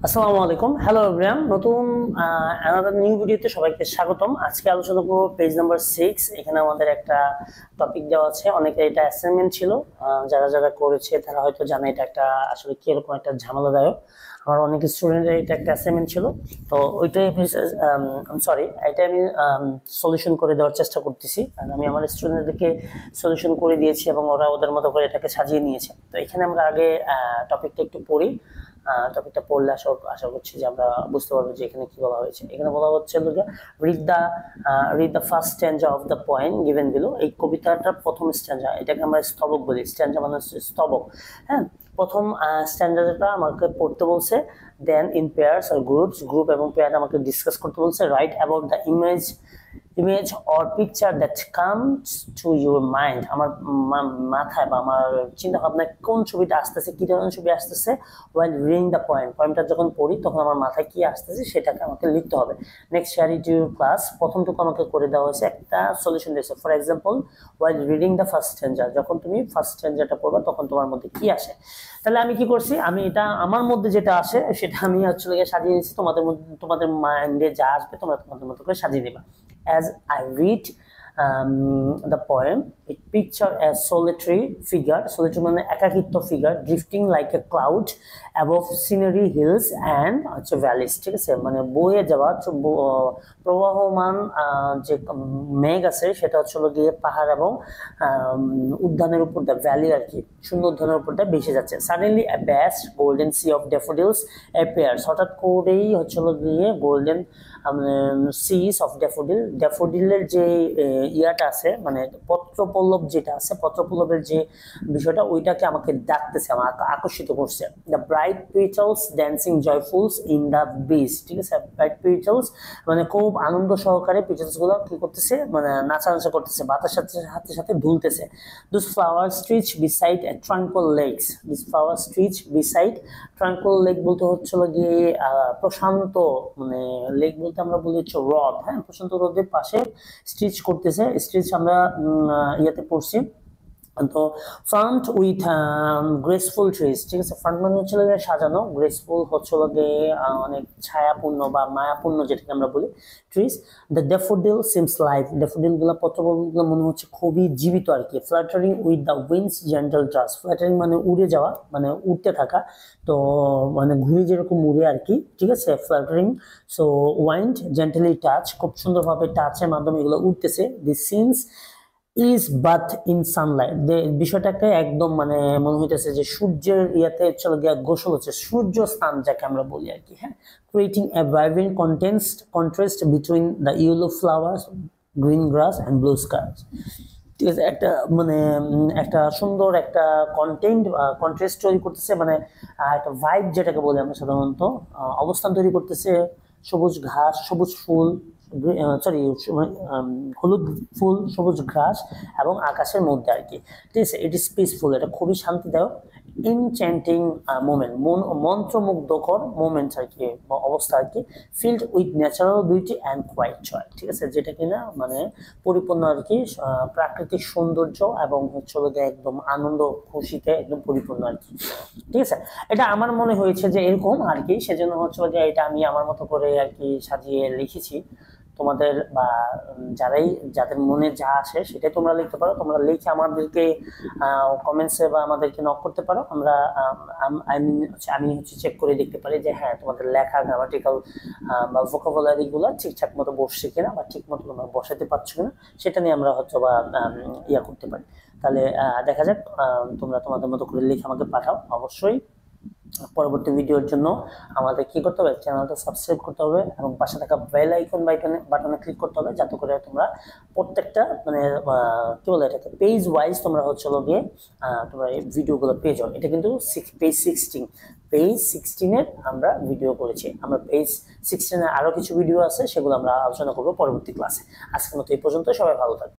আসসালামু আলাইকুম, hello everyone. নতুন অ্যানাদার নিউ ভিডিওতে সবাইকে স্বাগতম। আজকে আলোচনা করব পেজ নাম্বার 6। এখানে আমাদের একটা টপিক দেওয়া আছে। অনেকে এটা অ্যাসাইনমেন্ট ছিল, যারা যারা করেছে তারা হয়তো জানে এটা একটা আসলে কি রকম একটা ঝামেলাদায়ক। আমার অনেক স্টুডেন্টের এটা একটা অ্যাসাইনমেন্ট ছিল, তো ওইটাই সরি এটা আমি সলিউশন করে দেওয়ার চেষ্টা করতেছি। আর আমি আমার স্টুডেন্টদেরকে সলিউশন করে দিয়েছি এবং ওরা ওদের মতো করে এটাকে সাজিয়ে নিয়েছে। তো এখানে আমরা আগে টপিকটা একটু পড়ি। টপিকটা পড়লে আশা করছি যে আমরা বুঝতে পারবো যে এখানে কি বলা হয়েছে। এখানে বলা হচ্ছে read the first stanza of the poem given below. এই কবিতাটার প্রথম স্ট্যাঞ্জা, এটাকে আমরা স্তবক বলি। স্ট্যাঞ্জা মানে হচ্ছে স্তবক। হ্যাঁ, প্রথম স্ট্যাঞ্জাটা আমাকে পড়তে বলছে। দেন ইন পেয়ার্স আর গ্রুপ এবং পেয়ার আমাকে ডিসকাস করতে বলছে। Right about the image or picture that comes to your mind. আমার মাথায় বা আমার চিন্তা ভাবনায় কোন ছবিটা আসতেছে, কি ধরনের ছবি আসতেছে ওয়াইল রিডিং দ্য পয়েমটা যখন পড়ি তখন আমার মাথায় কি আসতেছে সেটাকে আমাকে লিখতে হবে। Next share it your class. প্রথমটুকু আমাকে করে দেওয়া হয়েছে, একটা সলিউশন দিয়েছে। For example, while reading the first stanza, যখন তুমি ফার্স্ট স্ট্যাঞ্জাটা পড়বা তখন তোমার মধ্যে কি আসে। তাহলে আমি কি করছি, আমি এটা আমার মধ্যে যেটা আসে সেটা আমি আসলে সাজিয়ে নিয়েছি। তোমাদের মাইন্ডে যা আসবে তোমরা তোমাদের মতো করে সাজিয়ে দিবা। As I read the poem, it picture a solitary মানে একাকিত্ব figure drifting like a cloud above scenery, hills and valleys। ঠিক আছে, মানে বয়ে যাওয়া প্রবাহমান যে মেঘ আছে সেটা হচ্ছে গিয়ে পাহাড় এবং উদ্যানের উপর দিয়ে, ভ্যালি আর কি, সুন্দর উদ্যানের উপর দিয়ে ভেসে যাচ্ছে। Suddenly a vast golden sea of daffodils appears। হঠাৎ করেই হচ্ছে গিয়ে গোল্ডেন সিস অফ ড্যাফোডিলের যে ইয়াটা আছে, মানে পত্রপল্লব যেটা আছে, পত্রপল্লবের যে বিষয়টা ওইটাকে আমাকে ডাকতেছে, আমার আকর্ষিত করছে। The bright petals dancing joyfully in the breeze. ঠিক আছে, ব্রাইট পেটালস মানে খুব আনন্দ সহকারে পেটালস গুলো কি করতেছে, মানে নাচানাচা করতেছে, বাতাসের সাথে সাথে দুলতেছে। Those flowers stretch beside a tranquil lakes. These flowers stretch beside tranquil lake বলতে হচ্ছে গিয়ে প্রশান্ত, মানে লেক বলতে আমরা বলি হচ্ছে হ্রদ। হ্যাঁ, প্রশান্ত হ্রদের পাশে স্ট্রিচ করতেছে। স্ট্রিচ আমরা ইয়াতে পড়ছি। তো ফ্রন্ট উইথ গ্রেসফুল ট্রিজ। ঠিক আছে, ফ্রন্ট মানে হচ্ছে সাজানো, গ্রেসফুল হচ্ছে অনেক ছায়াপূর্ণ বা মায়াপূর্ণ যেটাকে আমরা বলি trees. The daffodil seems live. Daffodil গুলা পত্রগুলো মনে হচ্ছে খুবই জীবিত আর কি। Flattering with the winds gentle touch. Flattering মানে উড়ে যাওয়া, মানে উড়তে থাকা, তো মানে ঘুরে যেরকম উড়ে আর কি। ঠিক আছে, fluttering. So wind gently touch, খুব সুন্দরভাবে টাচের মাধ্যমে এগুলো উঠতেছে। The scenes is bath in sunlight. বিষয়টাকে একদম মানে মনে হইতেছে যে সূর্যের ইয়াতে চলে গিয়ে গোসল হচ্ছে, সূর্য স্নান যাকে আমরা বলি আর কি। হ্যাঁ, creating a vibrant contrast between the yellow flowers, green glass and blue skies. ঠিক আছে, একটা মানে একটা সুন্দর একটা কন্ট্রাস্ট তৈরি করতেছে, মানে একটা ভাইব যেটাকে বলি আমরা সাধারণত, অবস্থান তৈরি করতেছে। সবুজ ঘাস, সবুজ ফুল, হলুদ ফুল, সবুজ ঘাস এবং আকাশের মধ্যে আর কি। ঠিক আছে, ইট ইজ পিসফুল, এটা খুবই শান্তিদায়ক। ইনচ্যান্টিং মোমেন্ট, মন্ত্রমুগ্ধকর মোমেন্টস আর কি, অবস্থা আর কি। Filled with natural beauty and quiet joy. ঠিক আছে, যেটা কিনা মানে পরিপূর্ণ আর কি প্রাকৃতিক সৌন্দর্য এবং হচ্ছে একদম আনন্দ খুশিতে একদম পরিপূর্ণ আর কি। ঠিক আছে, এটা আমার মনে হয়েছে যে এরকম আর কি, সেজন্য হচ্ছে যে এটা আমি আমার মতো করে আর কি সাজিয়ে লিখেছি। তোমাদের বা যাদের মনে যা আসে সেটাই তোমরা লিখতে পারো। তোমরা লিখে আমাদেরকে কমেন্টসে বা আমাদেরকে নক করতে পারো। আমি হচ্ছে চেক করে দেখতে পারি যে হ্যাঁ তোমাদের লেখা গ্রামাটিক্যাল বা ভোকাবুলারি গুলো ঠিকঠাক মতো বসছে কিনা বা ঠিক মতো তোমরা বসাতে পারছো কিনা, সেটা নিয়ে আমরা হচ্ছে বা ইয়া করতে পারি। তাহলে দেখা যাক, তোমরা তোমাদের মতো করে লিখে আমাকে পাঠাও। অবশ্যই পরবর্তী ভিডিওর জন্য আমাদের কি করতে হবে, চ্যানেলটা সাবস্ক্রাইব করতে হবে এবং পাশে থাকা বেল আইকন বাটনে ক্লিক করতে হবে, যাতে করে তোমরা প্রত্যেকটা মানে কি বলে এটাকে পেজ ওয়াইজ তোমরা হচ্ছে গিয়ে তোমরা এই ভিডিওগুলো পেয়ে যাও। এটা কিন্তু পেজ 16 আমরা ভিডিও করেছি। আমরা পেজ 16 আরো কিছু ভিডিও আছে, সেগুলো আমরা আলোচনা করবো পরবর্তী ক্লাসে। আজকের মতো এই পর্যন্ত, সবাই ভালো থাকবে।